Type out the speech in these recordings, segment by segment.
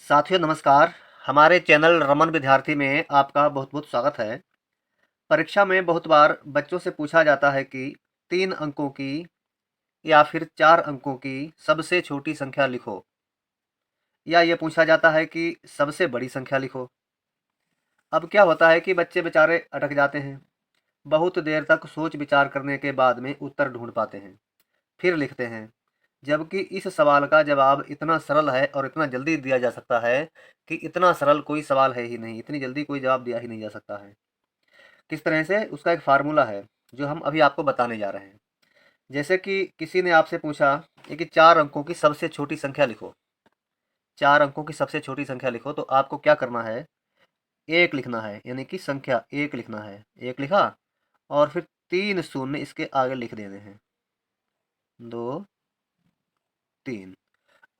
साथियों नमस्कार। हमारे चैनल रमन विद्यार्थी में आपका बहुत बहुत स्वागत है। परीक्षा में बहुत बार बच्चों से पूछा जाता है कि 3 अंकों की या फिर 4 अंकों की सबसे छोटी संख्या लिखो, या ये पूछा जाता है कि सबसे बड़ी संख्या लिखो। अब क्या होता है कि बच्चे बेचारे अटक जाते हैं। बहुत देर तक सोच विचार करने के बाद में उत्तर ढूंढ पाते हैं, फिर लिखते हैं। जबकि इस सवाल का जवाब इतना सरल है और इतना जल्दी दिया जा सकता है कि इतना सरल कोई सवाल है ही नहीं, इतनी जल्दी कोई जवाब दिया ही नहीं जा सकता है। किस तरह से? उसका एक फार्मूला है जो हम अभी आपको बताने जा रहे हैं। जैसे कि किसी ने आपसे पूछा कि 4 अंकों की सबसे छोटी संख्या लिखो। 4 अंकों की सबसे छोटी संख्या लिखो, तो आपको क्या करना है? 1 लिखना है, यानी कि संख्या 1 लिखना है। 1 लिखा और फिर 3 शून्य इसके आगे लिख देने हैं। 2, 3।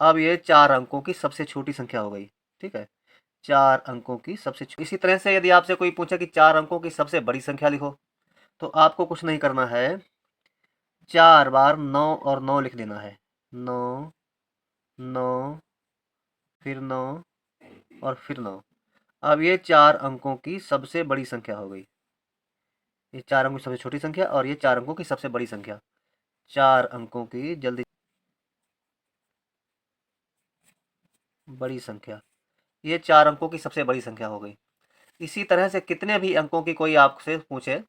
अब ये 4 अंकों की सबसे छोटी संख्या हो गई। ठीक है, 4 अंकों की इसी तरह से यदि आपसे कोई पूछे कि 4 अंकों की सबसे बड़ी संख्या लिखो, तो आपको कुछ नहीं करना है। 4 बार 9 और 9 लिख देना है। 9, 9, फिर 9 और फिर 9। अब ये 4 अंकों की सबसे बड़ी संख्या हो गई। ये 4 अंकों की सबसे छोटी संख्या और ये 4 अंकों की सबसे बड़ी संख्या। 4 अंकों की जल्दी बड़ी संख्या, ये 4 अंकों की सबसे बड़ी संख्या हो गई। इसी तरह से कितने भी अंकों की कोई आपसे पूछे,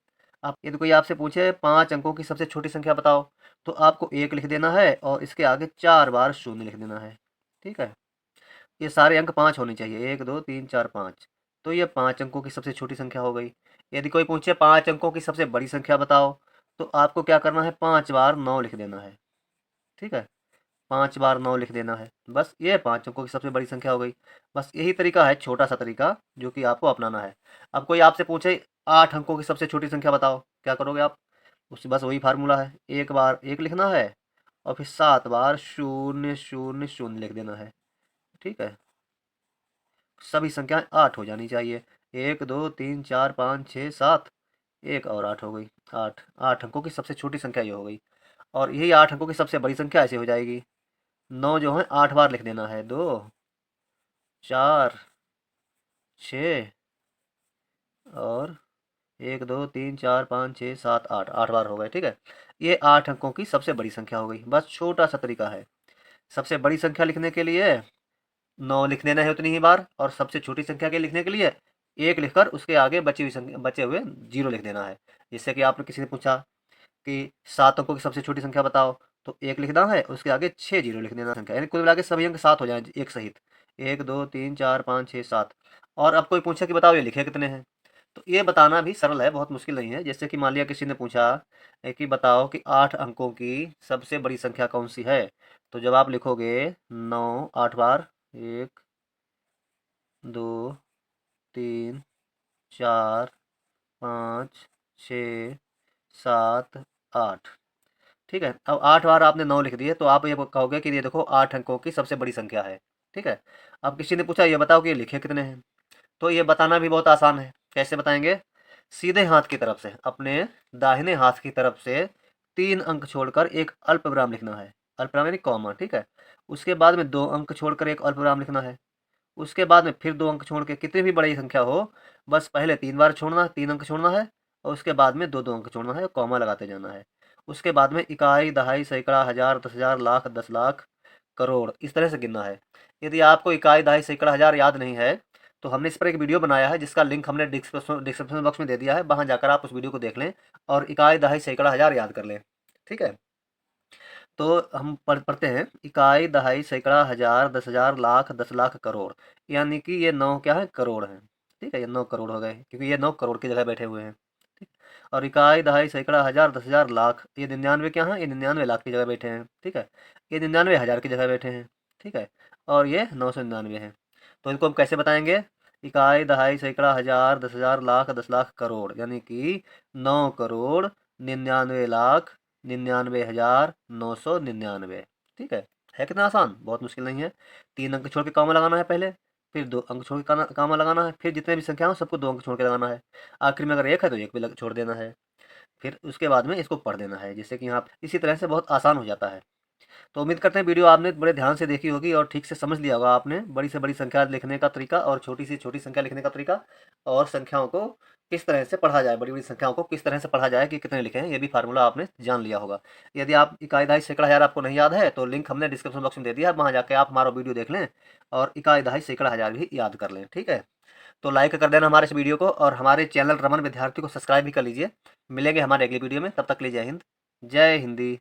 आप यदि कोई आपसे पूछे 5 अंकों की सबसे छोटी संख्या बताओ, तो आपको 1 लिख देना है और इसके आगे 4 बार शून्य लिख देना है। ठीक है, ये सारे अंक 5 होने चाहिए। 1, 2, 3, 4, 5। तो ये 5 अंकों की सबसे छोटी संख्या हो गई। यदि कोई पूछे 5 अंकों की सबसे बड़ी संख्या बताओ, तो आपको क्या करना है? 5 बार 9 लिख देना है। ठीक है, 5 बार 9 लिख देना है। बस ये 5 अंकों की सबसे बड़ी संख्या हो गई। बस यही तरीका है, छोटा सा तरीका, जो कि आपको अपनाना है। अब कोई आपसे पूछे 8 अंकों की सबसे छोटी संख्या बताओ, क्या करोगे आप? उसी बस वही फार्मूला है। 1 बार 1 लिखना है और फिर 7 बार 0, 0, 0 लिख देना है। ठीक है, सभी संख्याएं 8 हो जानी चाहिए। 1, 2, 3, 4, 5, 6, 7, एक और 8 हो गई। 8, 8 अंकों की सबसे छोटी संख्या ये हो गई। और यही 8 अंकों की सबसे बड़ी संख्या ऐसे हो जाएगी। 9 जो है 8 बार लिख देना है। 2, 4, 6 और 1, 2, 3, 4, 5, 6, 7, 8, 8 बार हो गए। ठीक है, ये 8 अंकों की सबसे बड़ी संख्या हो गई। बस छोटा सा तरीका है। सबसे बड़ी संख्या लिखने के लिए 9 लिख देना है उतनी ही बार, और सबसे छोटी संख्या के लिखने के लिए 1 लिखकर उसके आगे बचे हुए 0 लिख देना है। जैसे कि आपने किसी ने पूछा कि 7 अंकों की सबसे छोटी संख्या बताओ, तो 1 लिखना है, उसके आगे 6 जीरो लिख देना संख्या, यानी कुल मिला के सभी अंक 7 हो जाए एक सहित। 1, 2, 3, 4, 5, 6, 7। और अब कोई पूछे कि बताओ ये लिखे कितने हैं, तो ये बताना भी सरल है, बहुत मुश्किल नहीं है। जैसे कि मान लिया किसी ने पूछा कि बताओ कि 8 अंकों की सबसे बड़ी संख्या कौन सी है, तो जब आप लिखोगे 9 8 बार, 1, 2, 3, 4, 5, 6, 7, 8। ठीक है, अब 8 बार आपने 9 लिख दिए, तो आप ये कहोगे कि ये देखो 8 अंकों की सबसे बड़ी संख्या है। ठीक है, अब किसी ने पूछा ये बताओ कि ये लिखे कितने हैं, तो ये बताना भी बहुत आसान है। कैसे बताएंगे? सीधे हाथ की तरफ से, अपने दाहिने हाथ की तरफ से 3 अंक छोड़कर एक अल्प विराम लिखना है। अल्प विराम यानी कॉमा। ठीक है, उसके बाद में 2 अंक छोड़कर एक अल्प विराम लिखना है। उसके बाद में फिर 2 अंक छोड़ के, कितनी भी बड़ी संख्या हो, बस पहले 3 बार छोड़ना, 3 अंक छोड़ना है, और उसके बाद में 2-2 अंक छोड़ना है, कॉमा लगाते जाना है। उसके बाद में इकाई, दहाई, सैकड़ा, हजार, 10,000, लाख, 10 लाख, करोड़, इस तरह से गिनना है। यदि आपको इकाई, दहाई, सैकड़ा, हजार याद नहीं है, तो हमने इस पर एक वीडियो बनाया है जिसका लिंक हमने डिस्क्रिप्शन बॉक्स में दे दिया है, वहां जाकर आप उस वीडियो को देख लें और इकाई, दहाई, सैकड़ा, हजार याद कर लें। ठीक है, तो हम पढ़ते हैं इकाई, दहाई, सैकड़ा, हजार, 10,000, लाख, 10 लाख, करोड़। यानी कि ये 9 क्या है? करोड़ है। ठीक है, ये 9 करोड़ हो गए, क्योंकि ये 9 करोड़ की जगह बैठे हुए हैं। ठीक, और इकाई, दहाई, सैकड़ा, हजार, 10,000, लाख, ये 99 क्या है? ये 99 लाख की जगह बैठे हैं। ठीक है, ये 99 हजार की जगह बैठे हैं। ठीक है, और ये 999 है। तो इनको हम कैसे बताएंगे? इकाई, दहाई, सैकड़ा, हजार, 10,000, लाख, 10 लाख, करोड़, यानी कि 9 करोड़ 99 लाख 99,999। ठीक है कितना आसान, बहुत मुश्किल नहीं है। 3 अंक छोड़ के कामा लगाना है पहले, फिर 2 अंक छोड़ के कामा लगाना है, फिर जितने भी संख्या हो सबको 2 अंक छोड़ के लगाना है। आखिर में अगर 1 है तो 1 भी छोड़ देना है। फिर उसके बाद में इसको पढ़ देना है, जिससे कि यहाँ इसी तरह से बहुत आसान हो जाता है। तो उम्मीद करते हैं वीडियो आपने बड़े ध्यान से देखी होगी और ठीक से समझ लिया होगा आपने बड़ी से बड़ी संख्या लिखने का तरीका और छोटी से छोटी संख्या लिखने का तरीका, और संख्याओं को किस तरह से पढ़ा जाए, बड़ी बड़ी संख्याओं को किस तरह से पढ़ा जाए कि कितने लिखें, ये भी फार्मूला आपने जान लिया होगा। यदि आप इकाई दहाई सैकड़ा हजार आपको नहीं याद है तो लिंक हमने डिस्क्रिप्शन बॉक्स में दे दिया, वहाँ जाके आप हमारा वीडियो देख लें और इकाई दहाई सैकड़ा हजार भी याद कर लें। ठीक है, तो लाइक कर देना हमारे इस वीडियो को और हमारे चैनल रमन विद्यार्थी को सब्सक्राइब भी कर लीजिए। मिलेंगे हमारे अगली वीडियो में, तब तक के लिए जय हिंद, जय हिंदी।